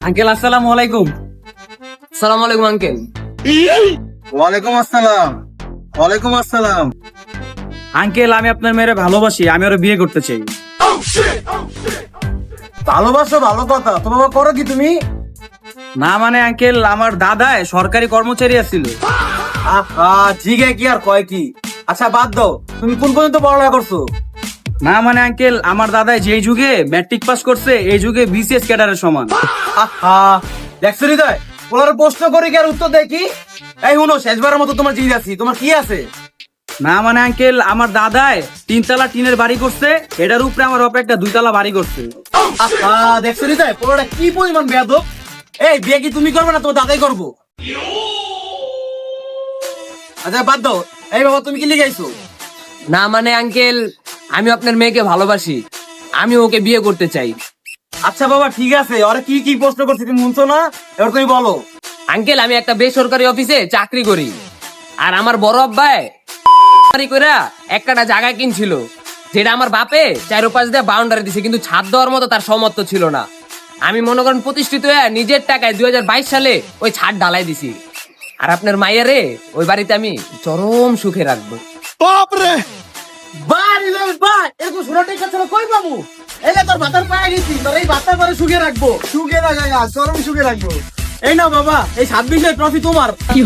Uncle আসসালামু আলাইকুম। সালাম আলাইকুম আঙ্কেল। ওয়ালাইকুম আসসালাম। ওয়ালাইকুম আসসালাম। আঙ্কেল আমি আপনার মেয়েরে ভালোবাসি, আমি ওর বিয়ে করতে চাই। ভালোবাসো ভালো কথা, তো বাবা করো কি তুমি? না মানে আঙ্কেল আমার দাদায় সরকারি কর্মচারী আছিল। ঠিক আছে, কি আর কয় কি। আচ্ছা বাদ দাও, তুমি কোন পর্যন্ত পড়ালেখা করছো? না মানে আঙ্কেল আমার দাদায় যেই যুগে ম্যাট্রিক পাস করছে এই যুগে বিসিএস ক্যাডারের সমান। দেখছো হৃদয়, ওনার প্রশ্ন করি কি আর উত্তর দেয় কি? এই শুনো, শেষবারের মতো তোমার জিনিস আছি, তোমার কি আছে? না মানে আঙ্কেল আমার দাদায় 3 তলা টিনের বাড়ি করছে, এটার উপরে আমার বাবা একটা 2 তলা বাড়ি করছে। দেখছো হৃদয়, পুরোটা কি পরিমাণ বেয়াদব। এই বিয়ে কি তুমি করবে না তোমার দাদাই করবো? আচ্ছা বাদ দাও। এই বাবা তুমি কি লিখাইছো? না মানে আঙ্কেল আমি আপনার মেয়েকে ভালোবাসি, আমি ওকে বিয়ে করতে চাই। আচ্ছা বাবা ঠিক আছে, ওরা কি কি প্রশ্ন করছে তুমি শুনছো না? এবার তুমি বলো। আঙ্কেল আমি একটা বেসরকারি অফিসে চাকরি করি, আর আমার বড় আব্বাই কইরা একটা জায়গা কিনছিল, যেটা আমার বাপে চারোপাশ দিয়ে বাউন্ডারি দিছে, কিন্তু ছাদ দেওয়ার মতো তার সামর্থ্য ছিল না। আমি মনে করেন প্রতিষ্ঠিত হয়ে নিজের টাকায় 2022 সালে ওই ছাদ ঢালাই দিছি। আর আপনার মাইয়ারে ওই বাড়িতে আমি চরম সুখে রাখবো। এরকম শোনাটাই কথা কই বাবু? এই তোর ভাতার পায়ে গেছি, তোর এই ভাতার পরে সুখে রাখবো, সুখে রাখা চরম সুখে রাখবো। এই না বাবা, এই 26 ট্রফি তোমার। কি